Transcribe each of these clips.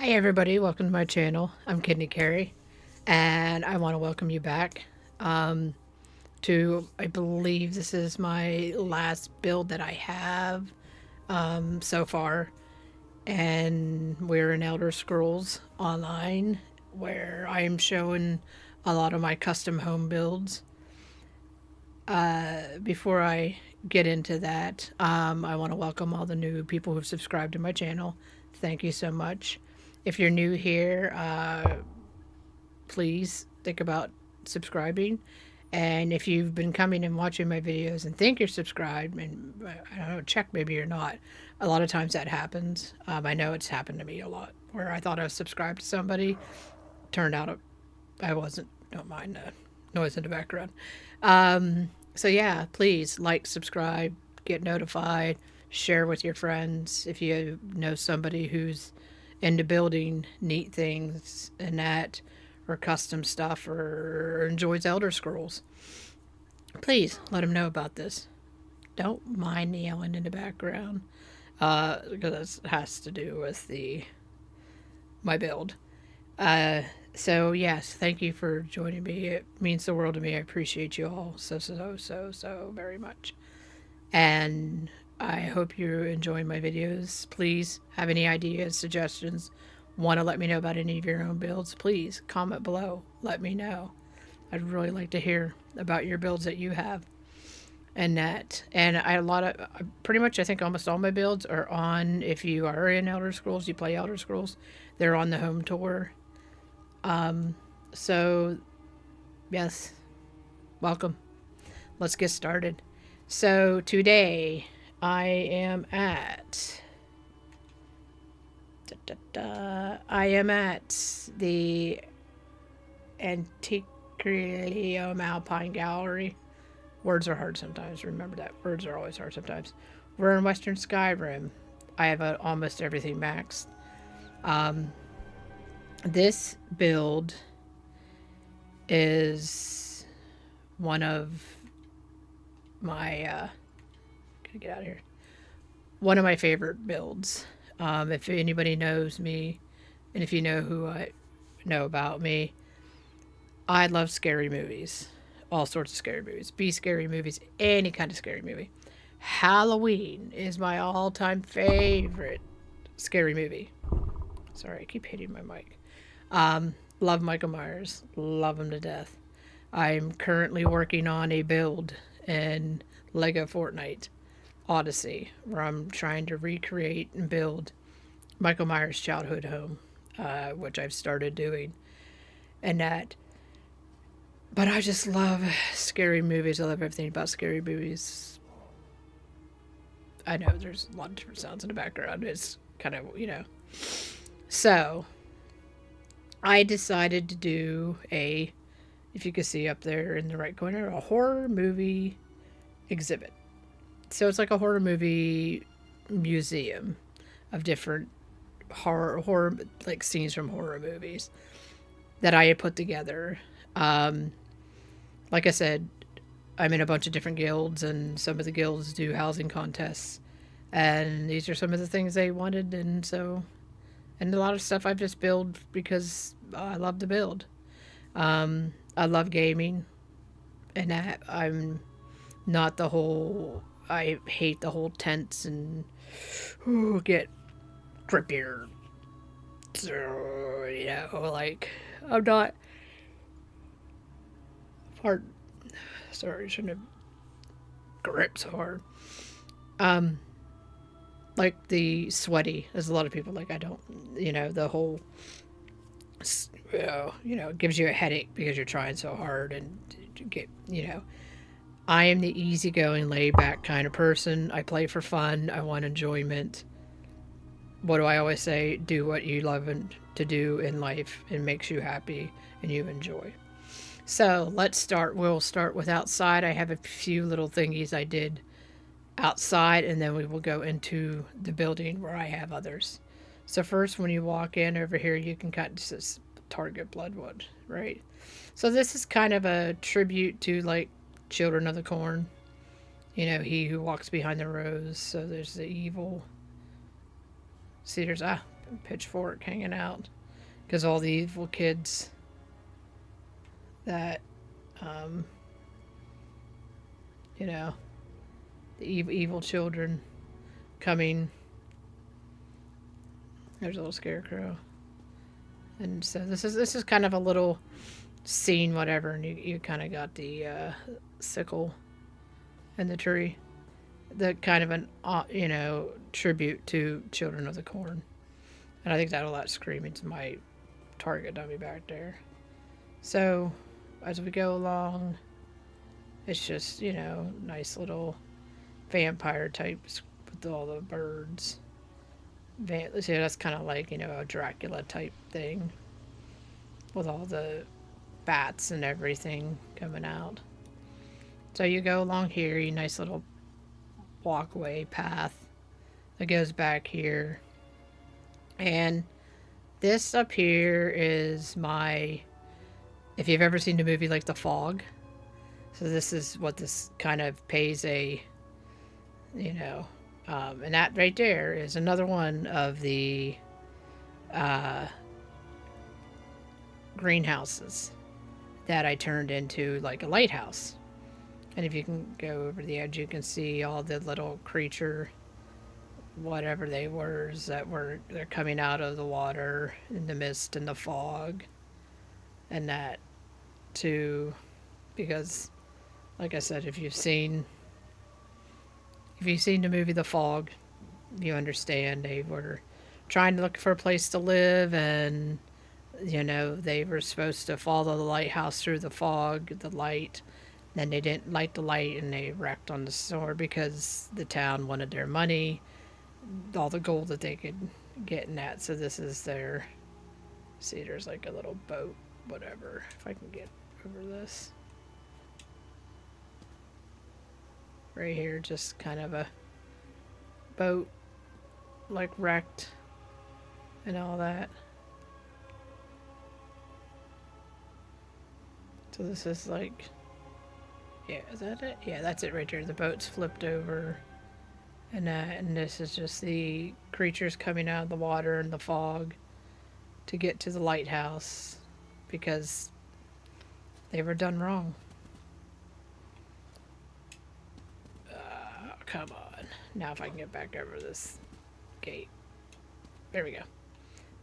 Hi everybody, welcome to my channel. I'm Carrie, and I want to welcome you back um, to, I believe this is my last build that I have so far, and we're in Elder Scrolls Online, where I am showing a lot of my custom home builds. Before I get into that, I want to welcome all the new people who've subscribed to my channel. Thank you so much. If you're new here, please think about subscribing. And if you've been coming and watching my videos and think you're subscribed, and I don't know, check maybe you're not. A lot of times that happens. I know it's happened to me a lot where I thought I was subscribed to somebody, turned out I wasn't. Don't mind the noise in the background. So yeah, please like, subscribe, get notified, share with your friends if you know somebody who's into building neat things and that, or custom stuff, or enjoys Elder Scrolls. Please let them know about this. Don't mind the yelling in the background, because it has to do with the my build. Uh, so yes, thank you for joining me. It means the world to me. I appreciate you all so very much. And I hope you're enjoying my videos. Please have any ideas, suggestions, want to let me know about any of your own builds, please comment below. Let me know. I'd really like to hear about your builds that you have and that. And I a lot of pretty much I think almost all my builds are on. If you are in Elder Scrolls, you play Elder Scrolls, they're on the home tour. So yes, welcome. Let's get started. So today I am at I am at the Antiquarium Alpine Gallery. Words are hard sometimes. Remember that. Words are always hard sometimes. We're in Western Skyrim. I have almost everything maxed. Um, this build is one of my gotta get out of here. One of my favorite builds. If anybody knows me, and if you know who I know about me, I love scary movies. All sorts of scary movies. Be scary movies, any kind of scary movie. Halloween is my all time favorite scary movie. Sorry, I keep hitting my mic. Love Michael Myers. Love him to death. I'm currently working on a build in Lego Fortnite Odyssey where I'm trying to recreate and build Michael Myers' childhood home, which I've started doing. And that. But I just love scary movies. I love everything about scary movies. I know there's a lot of different sounds in the background. It's kind of. So, I decided to do if you can see up there in the right corner, a horror movie exhibit. So it's like a horror movie museum of different horror like scenes from horror movies that I had put together. Um, like I said, I'm in a bunch of different guilds, and some of the guilds do housing contests, and these are some of the things they wanted, and a lot of stuff I've just built because I love to build. I love gaming, and I'm not the whole. I hate the whole tents and get crippier. So, like I'm not. Hard. Sorry, I shouldn't have gripped so hard. Um, like the sweaty, as a lot of people like. I don't. The whole. It gives you a headache because you're trying so hard and to get. I am the easygoing, laid back kind of person. I play for fun. I want enjoyment. What do I always say? Do what you love to do in life and makes you happy and you enjoy. So let's start. We'll start with outside. I have a few little thingies I did outside, and then we will go into the building where I have others. So first, when you walk in over here, you can kind of just target Bloodwood, right? So this is kind of a tribute to like Children of the Corn. He who walks behind the rose. So there's the evil. See, there's pitchfork hanging out because all the evil kids that, um, you know, the evil children coming. There's a little scarecrow, and so this is kind of a little scene, whatever, and you kind of got the sickle and the tree, the kind of an tribute to Children of the Corn, and I think that'll let screaming to my target dummy back there. So as we go along, it's just nice little vampire types with all the birds. So that's kind of like a Dracula type thing with all the bats and everything coming out. So you go along here, you nice little walkway path that goes back here. And this up here is my, if you've ever seen the movie like The Fog, so this is what this kind of pays a, and that right there is another one of the greenhouses that I turned into like a lighthouse. And if you can go over the edge, you can see all the little creature, whatever they were, they're coming out of the water in the mist and the fog, and that too, because, like I said, if you've seen the movie The Fog, you understand they were trying to look for a place to live, and they were supposed to follow the lighthouse through the fog, the light. Then they didn't light the light and they wrecked on the shore because the town wanted their money, all the gold that they could get in that. So this is their, see, there's like a little boat, whatever, if I can get over this. Right here, just kind of a boat, like wrecked and all that. So this is like, yeah, is that it? Yeah, that's it right there. The boat's flipped over. And this is just the creatures coming out of the water and the fog to get to the lighthouse because they were done wrong. Come on. Now if I can get back over this gate. There we go.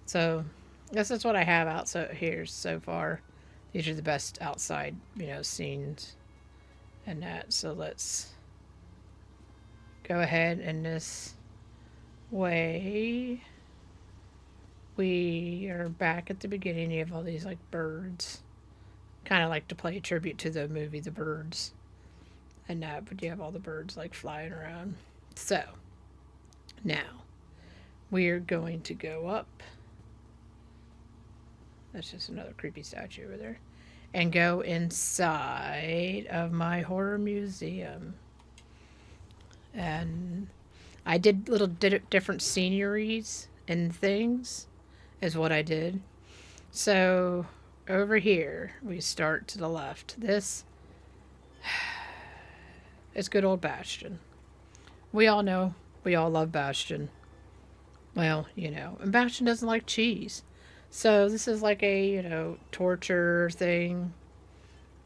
So this is what I have out here so far. These are the best outside, scenes and that. So let's go ahead, and this way we are back at the beginning. You have all these like birds, kind of like to play a tribute to the movie The Birds and that, but you have all the birds like flying around. So now we are going to go up. That's just another creepy statue over there. And go inside of my horror museum. And I did little different sceneries and things is what I did. So over here, we start to the left. This is good old Bastion. We all know, we all love Bastion. Well, and Bastion doesn't like cheese. So this is like a, torture thing.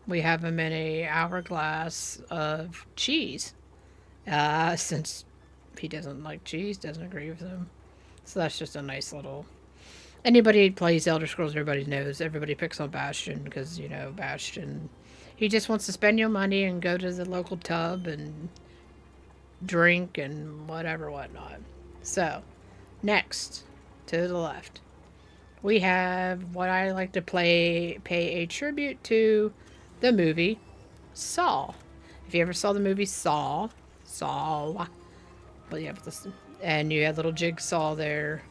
We have him in a hourglass of cheese. Since he doesn't like cheese, doesn't agree with him. So that's just a nice little... Anybody who plays Elder Scrolls, everybody knows. Everybody picks on Bastion because, Bastion... He just wants to spend your money and go to the local tub and drink and whatever, whatnot. So, next, to the left, we have what I like to pay a tribute to the movie Saw. If you ever saw the movie Saw, but you have this, and you had little Jigsaw there,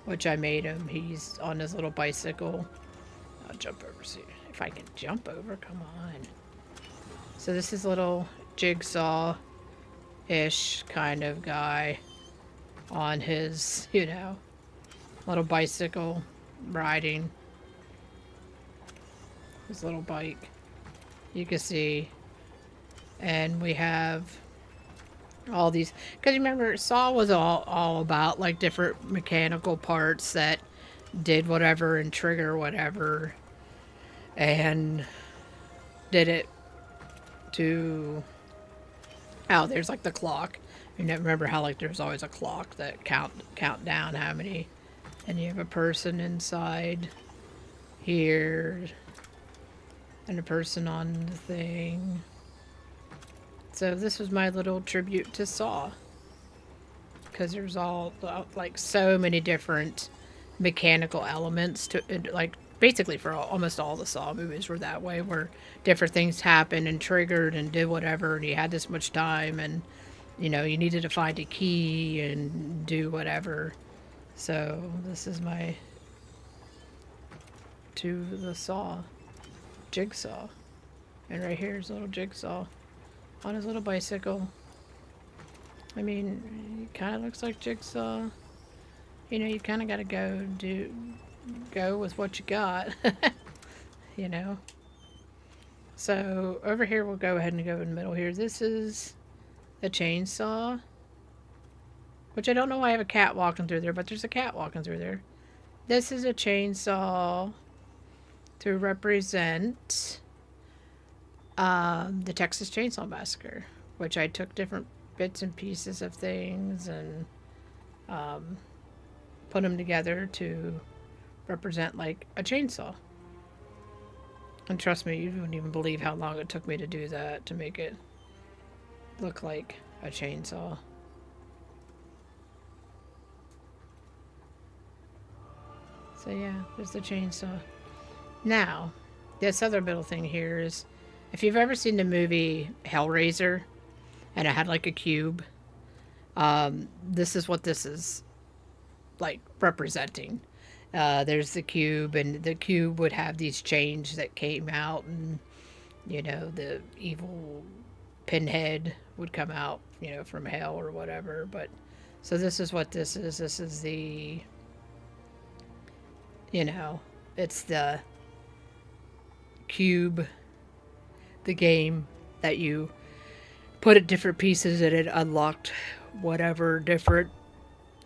which I made him. He's on his little bicycle. I'll jump over, see if I can jump over. Come on. So this is little Jigsaw-ish kind of guy on his, little bicycle riding his little bike. You can see, and we have all these, because remember Saw was all about like different mechanical parts that did whatever and trigger whatever and did it to, oh, there's like the clock. You know, remember how like there's always a clock that count down how many, and you have a person inside here and a person on the thing. So this was my little tribute to Saw, because there's all like so many different mechanical elements to it, like basically for almost all the Saw movies were that way, where different things happened and triggered and did whatever, and you had this much time, and you know you needed to find a key and do whatever. So this is my to the Saw jigsaw, and right here's a little jigsaw on his little bicycle. I mean, it kind of looks like Jigsaw. You know, you kind of got to go with what you got, you know. So over here, we'll go ahead and go in the middle here. This is a chainsaw, which I don't know why I have a cat walking through there, but there's a cat walking through there. This is a chainsaw to represent the Texas Chainsaw Massacre, which I took different bits and pieces of things and um, put them together to represent like a chainsaw. And trust me, you wouldn't even believe how long it took me to do that, to make it look like a chainsaw. So yeah, there's the chainsaw. Now, this other little thing here is, if you've ever seen the movie Hellraiser, and it had like a cube, this is what this is like representing. There's the cube, and the cube would have these chains that came out, and you know the evil pinhead would come out, you know, from hell or whatever. But so this is what this is. This is the, you know, it's the cube, the game that you put at different pieces, and it unlocked whatever different.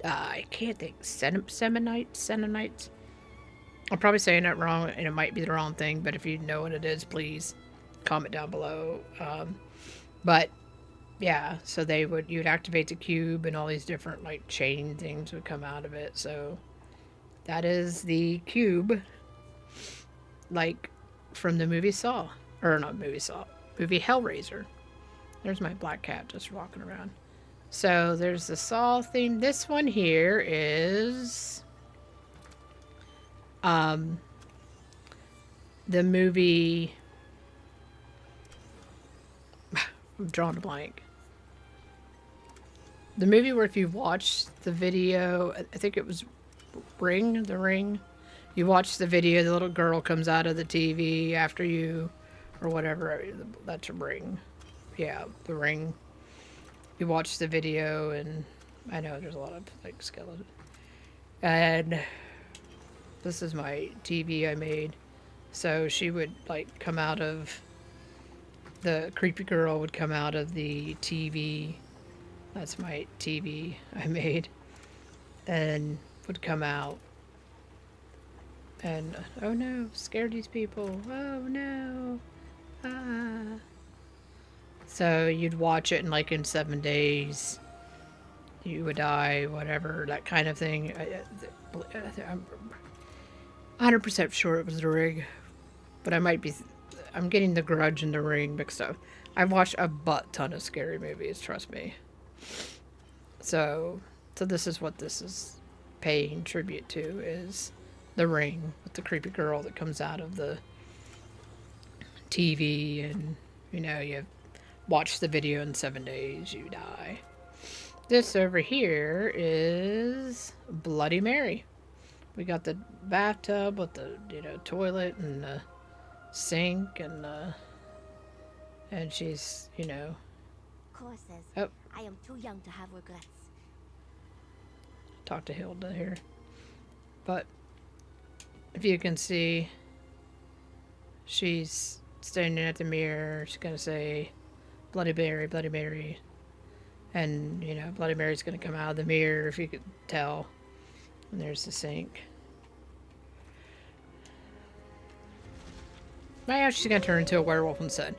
I can't think. Seminites. I'm probably saying it wrong, and it might be the wrong thing. But if you know what it is, please comment down below. But yeah, so you'd activate the cube, and all these different like chain things would come out of it. So that is the cube, like from the movie Saw, or not movie Saw, movie Hellraiser. There's my black cat just walking around. So there's the Saw theme. This one here is the movie. I'm drawing a blank. The movie where if you watch the video, I think it was The Ring. You watch the video, the little girl comes out of the TV after you, or whatever. That's a Ring. Yeah, The Ring. You watch the video, and I know there's a lot of like skeleton. And this is my TV I made. So she would like come out of, the creepy girl would come out of the TV. That's my TV I made. And would come out. And oh no, scared these people. Oh no. Ah. So you'd watch it, and like in 7 days, you would die, whatever, that kind of thing. I'm 100% sure it was The Ring, but I might be. I'm getting The Grudge and The Ring mixed up. I've watched a butt ton of scary movies, trust me. So this is what this is paying tribute to, is The Ring, with the creepy girl that comes out of the TV, and you know, you watch the video in 7 days, you die. This over here is Bloody Mary. We got the bathtub with the, you know, toilet and the sink, and she's, you know. Cor says, Oh, I am too young to have regrets. talk to Hilda here. But if you can see, she's standing at the mirror. She's gonna say, Bloody Mary, Bloody Mary. And, you know, Bloody Mary's going to come out of the mirror, if you could tell. And there's the sink. Well, she's going to turn into a werewolf instead.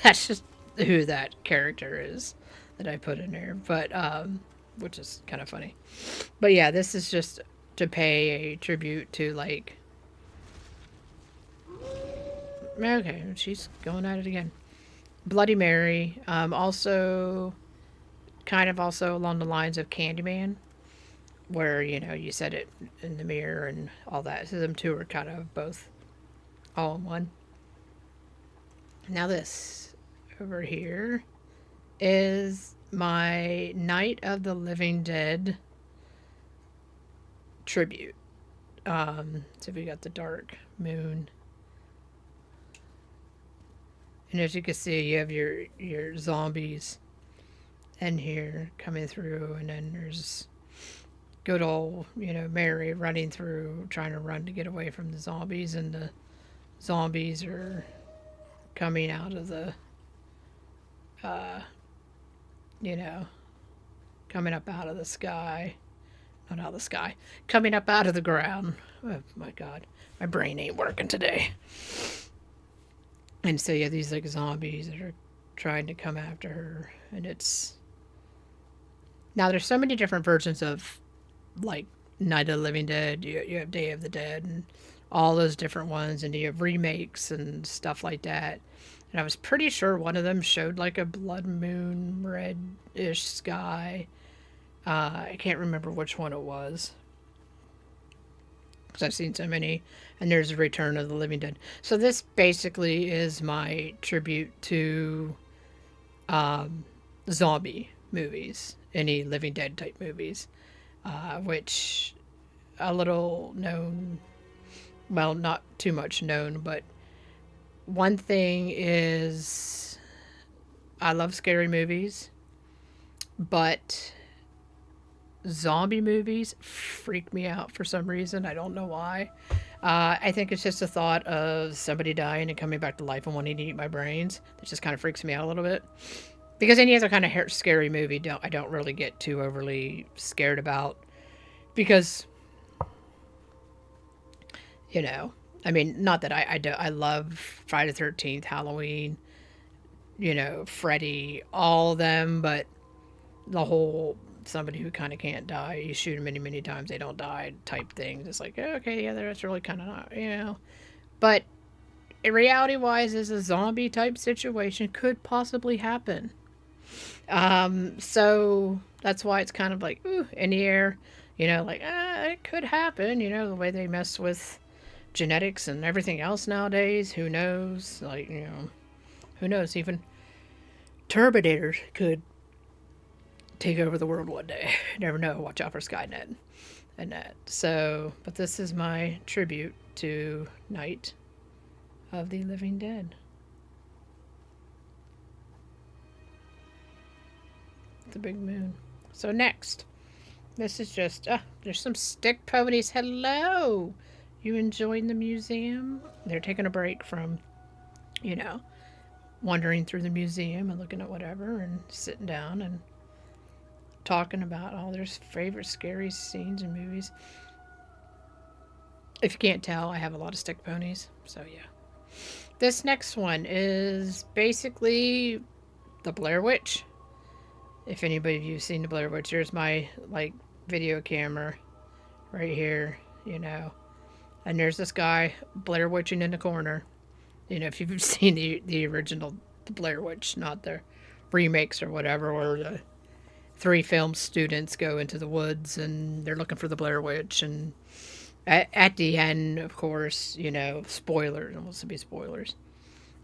That's just who that character is that I put in there. But, which is kind of funny. But yeah, this is just to pay a tribute to, like, okay, she's going at it again. Bloody Mary. Also, kind of also along the lines of Candyman, where, you know, you said it in the mirror and all that. So them two are kind of both all in one. Now, this over here is my Night of the Living Dead tribute. So we got the dark moon. And as you can see, you have your zombies in here coming through, and then there's good old, you know, Mary running through, trying to run to get away from the zombies, and the zombies are coming out of the, uh, you know, coming up out of the sky. Not out of the sky. Coming up out of the ground. Oh my god. My brain ain't working today. And so you have these like zombies that are trying to come after her. And it's. Now there's so many different versions of like Night of the Living Dead. You have Day of the Dead and all those different ones. And you have remakes and stuff like that. And I was pretty sure one of them showed like a blood moon, red-ish sky. I can't remember which one it was because I've seen so many. And there's a Return of the Living Dead. So this basically is my tribute to zombie movies, any Living Dead type movies, which a little known, well, not too much known, but one thing is I love scary movies, but zombie movies freak me out for some reason. I don't know why. I think it's just the thought of somebody dying and coming back to life and wanting to eat my brains. That just kind of freaks me out a little bit. Because any other kind of scary movie, I don't really get too overly scared about. Because, you know, I mean, not that I love Friday the 13th, Halloween, you know, Freddy, all of them, but the whole somebody who kind of can't die, you shoot them many, many times, they don't die type things. It's like, okay, yeah, that's really kind of not, you know. But reality wise, is a zombie type situation could possibly happen. So that's why it's kind of like, ooh, in the air, you know, like, it could happen, you know, the way they mess with genetics and everything else nowadays. Who knows? Like, you know, who knows? Even Terminators could take over the world one day. Never know. Watch out for Skynet and that. So, but this is my tribute to Night of the Living Dead. The big moon. So next, this is just, there's some stick ponies. Hello! You enjoying the museum? They're taking a break from, you know, wandering through the museum and looking at whatever and sitting down and talking about all their favorite scary scenes and movies. If you can't tell, I have a lot of stick ponies. So yeah. This next one is basically the Blair Witch. If anybody of you've seen the Blair Witch, there's my like video camera right here, you know. And there's this guy Blair Witching in the corner. You know, if you've seen the original Blair Witch, not the remakes or whatever, where the three film students go into the woods and they're looking for the Blair Witch, and at the end, of course, you know, spoilers. It wants to be spoilers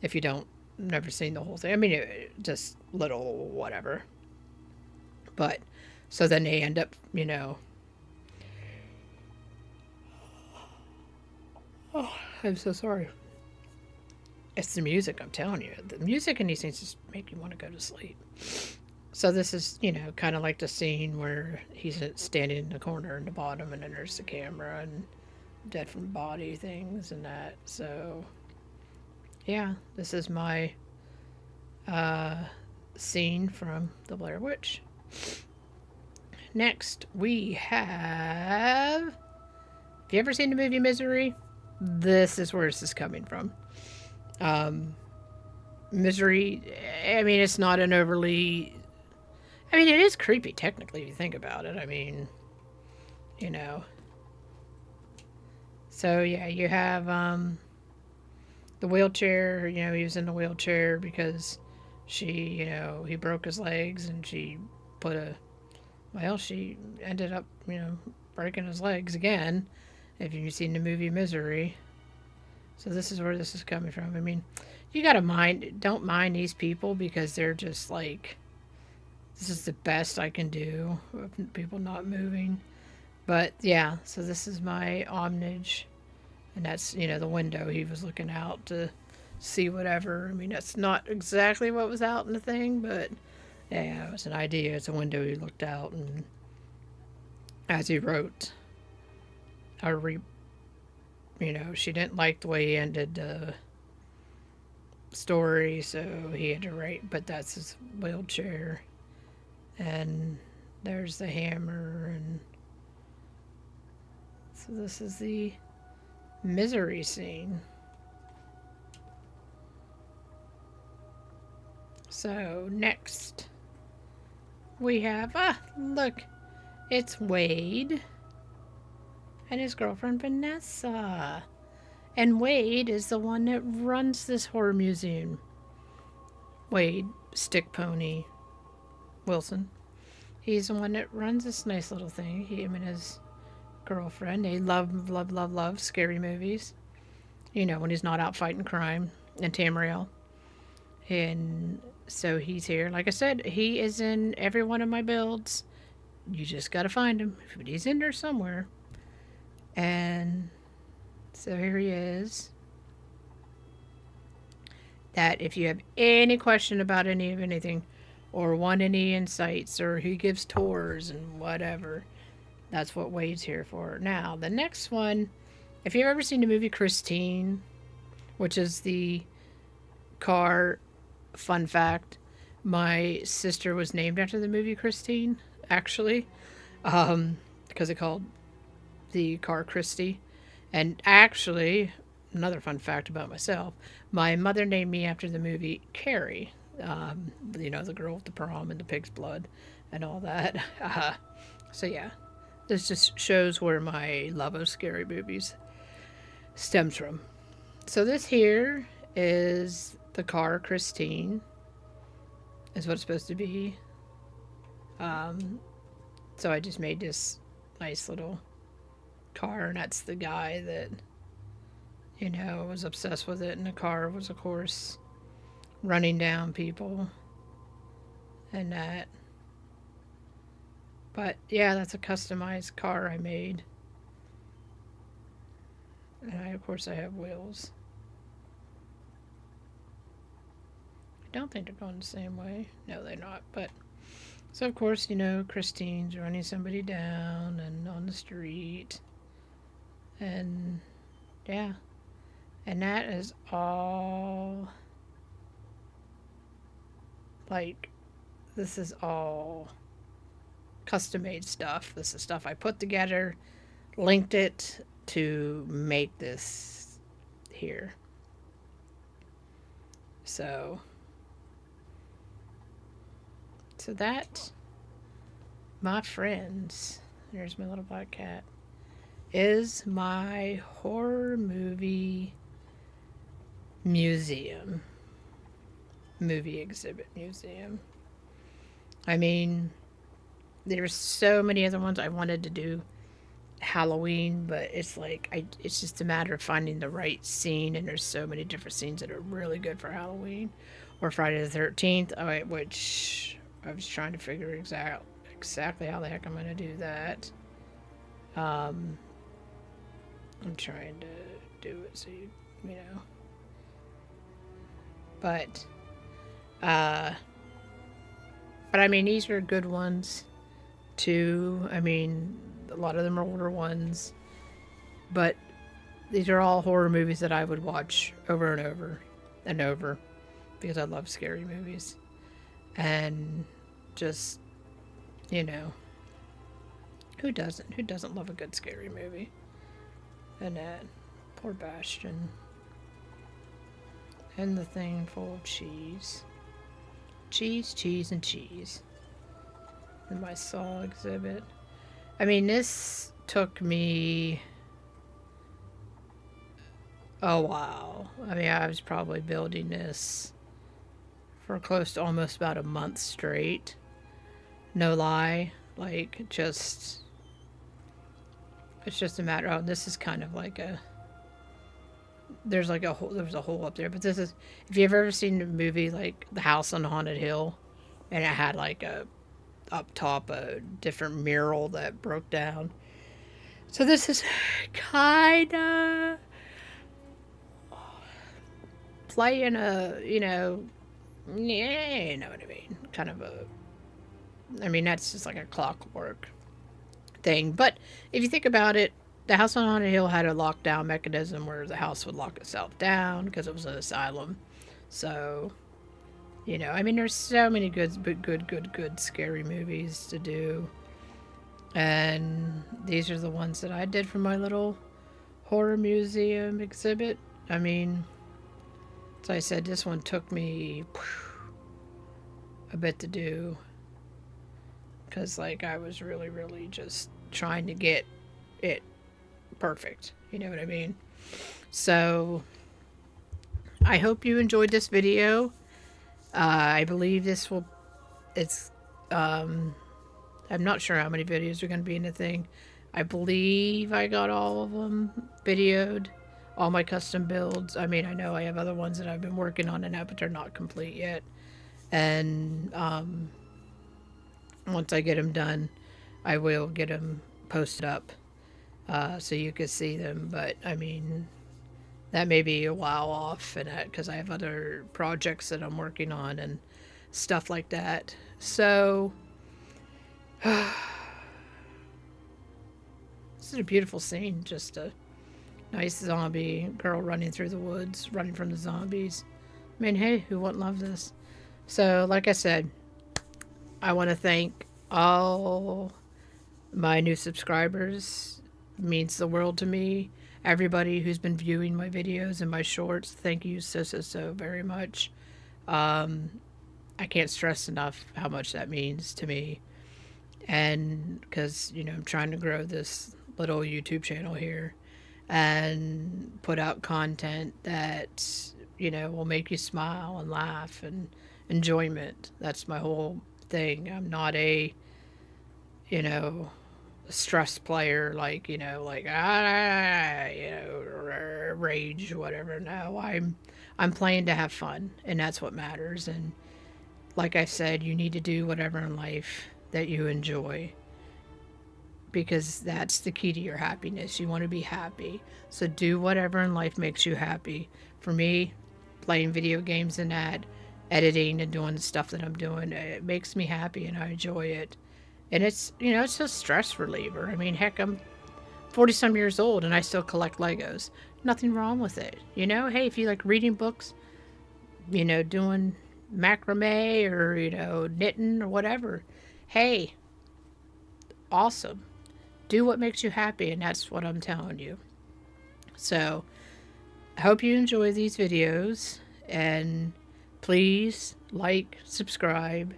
if you don't never seen the whole thing. I mean, just little whatever. But so then they end up, you know. Oh, I'm so sorry. It's the music, I'm telling you. The music in these things just make you want to go to sleep. So this is, you know, kind of like the scene where he's standing in the corner in the bottom, and then there's the camera and dead from body things and that. So yeah, this is my scene from The Blair Witch. Next, we have. Have you ever seen the movie Misery? This is where this is coming from. Um, Misery, I mean, it's not an overly. I mean, it is creepy, technically, if you think about it. I mean, you know. So, yeah, you have the wheelchair. He was in the wheelchair because he broke his legs and she put a. Well, she ended up, breaking his legs again, if you've seen the movie Misery. So this is where this is coming from. I mean, you gotta don't mind these people because they're just like, this is the best I can do with people not moving. But yeah, so this is my Omnage, and that's the window he was looking out to see whatever. I mean, that's not exactly what was out in the thing, but yeah, it was an idea. It's a window he looked out, and as he wrote, she didn't like the way he ended the story, so he had to write. But that's his wheelchair, and there's the hammer, and so this is the misery scene. So next we have look, it's Wade and his girlfriend Vanessa. And Wade is the one that runs this horror museum. Wade, Stick Pony Wilson. He's the one that runs this nice little thing. Him and his girlfriend. They love, love, love, love scary movies. When he's not out fighting crime and Tamriel. And so he's here. Like I said, he is in every one of my builds. You just gotta find him. But he's in there somewhere. And so here he is. That if you have any question about any of anything, or want any insights, or he gives tours and whatever, that's what Wade's here for. Now, the next one, if you've ever seen the movie Christine, which is the car, fun fact, my sister was named after the movie Christine, actually, because they called the car Christy. And actually, another fun fact about myself, my mother named me after the movie Carrie. The girl with the prom and the pig's blood and all that. So yeah, this just shows where my love of scary movies stems from. So this here is the car Christine, is what it's supposed to be. So I just made this nice little car, and that's the guy that was obsessed with it. And the car was, of course, running down people and that. But yeah, that's a customized car I made. And of course, I have wheels. I don't think they're going the same way. No, they're not. But so, of course, Christine's running somebody down and on the street. And yeah. And that is all, like, this is all custom made stuff. This is stuff I put together, linked it to make this here. So that, my friends, there's my little black cat, is my horror movie museum. Movie exhibit museum. I mean, there's so many other ones I wanted to do Halloween, but it's like it's just a matter of finding the right scene, and there's so many different scenes that are really good for Halloween or Friday the 13th. Which I was trying to figure exactly how the heck I'm going to do that. I'm trying to do it so you know. But I mean, these are good ones too. I mean, a lot of them are older ones, but these are all horror movies that I would watch over and over and over because I love scary movies. and just, you know, who doesn't love a good scary movie? Annette, poor Bastion, and the thing full of cheese. Cheese, cheese, and cheese. And my saw exhibit. I mean, this took me a while. I mean, I was probably building this for close to almost about a month straight. No lie. Like, just. It's just a matter. Oh, this is kind of like a. There's like a hole. There's a hole up there. But this is. If you've ever seen a movie like The House on the Haunted Hill, and it had like a. Up top, a different mural that broke down. So this is kind of playing a, yeah, you know what I mean? Kind of a, I mean, that's just like a clockwork thing. But if you think about it, the House on Haunted Hill had a lockdown mechanism where the house would lock itself down because it was an asylum. So, I mean, there's so many good scary movies to do. And these are the ones that I did for my little horror museum exhibit. I mean, as I said, this one took me a bit to do because, like, I was really just trying to get it perfect. You know what I mean? So, I hope you enjoyed this video. I believe this will. It's. I'm not sure how many videos are going to be in the thing. I believe I got all of them videoed, all my custom builds. I mean, I know I have other ones that I've been working on and that, but they're not complete yet. And once I get them done, I will get them posted up so you can see them. But I mean, that may be a while off, and because I have other projects that I'm working on and stuff like that. So. This is a beautiful scene. Just a nice zombie girl running through the woods, running from the zombies. I mean, hey, who wouldn't love this? So, like I said, I want to thank all my new subscribers. It means the world to me. Everybody who's been viewing my videos and my shorts, thank you so very much. I can't stress enough how much that means to me. And because, I'm trying to grow this little YouTube channel here and put out content that, will make you smile and laugh and enjoyment. That's my whole thing. I'm not a, you know, stress player like, rage or whatever. No, I'm playing to have fun, and that's what matters. And like I said, you need to do whatever in life that you enjoy because that's the key to your happiness. You want to be happy. So do whatever in life makes you happy. For me, playing video games and that, editing and doing the stuff that I'm doing, it makes me happy and I enjoy it. And it's, it's a stress reliever. I mean, heck, I'm 40 some years old and I still collect Legos. Nothing wrong with it. Hey, if you like reading books, doing macrame or, knitting or whatever, hey, awesome. Do what makes you happy, and that's what I'm telling you. So, I hope you enjoy these videos, and please like, subscribe,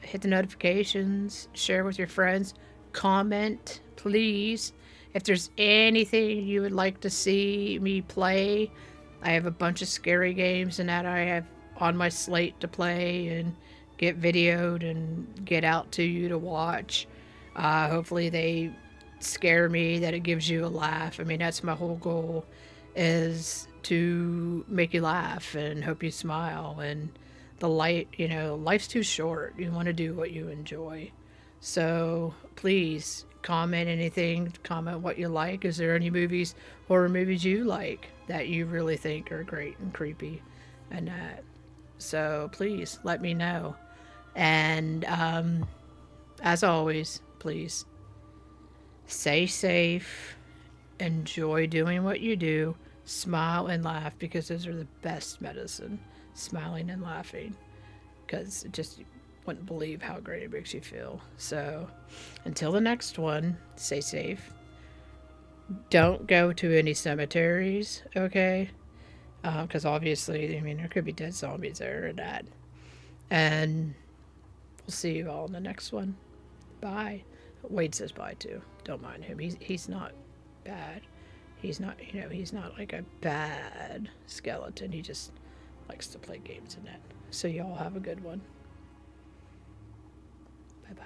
hit the notifications, share with your friends, comment, please. If there's anything you would like to see me play, I have a bunch of scary games and that I have on my slate to play and get videoed and get out to you to watch. Hopefully they scare me, that it gives you a laugh. I mean, that's my whole goal, is to make you laugh and hope you smile. And life's too short. You want to do what you enjoy. So please comment anything, comment what you like. Is there any horror movies you like that you really think are great and creepy and that? So please let me know. And as always, please stay safe, enjoy doing what you do, smile and laugh because those are the best medicine, smiling and laughing. because it just wouldn't believe how great it makes you feel. So until the next one, stay safe. Don't go to any cemeteries, okay? Because obviously, I mean, there could be dead zombies there or that. And we'll see you all in the next one. Bye. Wade says bye too. Don't mind him. He's not bad. He's not, he's not like a bad skeleton. He just likes to play games in that. So y'all have a good one. Bye bye.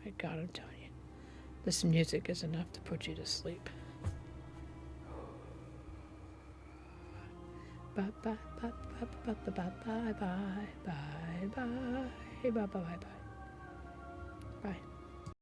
My God, I'm telling you, this music is enough to put you to sleep. Bye bye bye bye bye bye bye bye bye bye bye bye bye bye bye. Bye.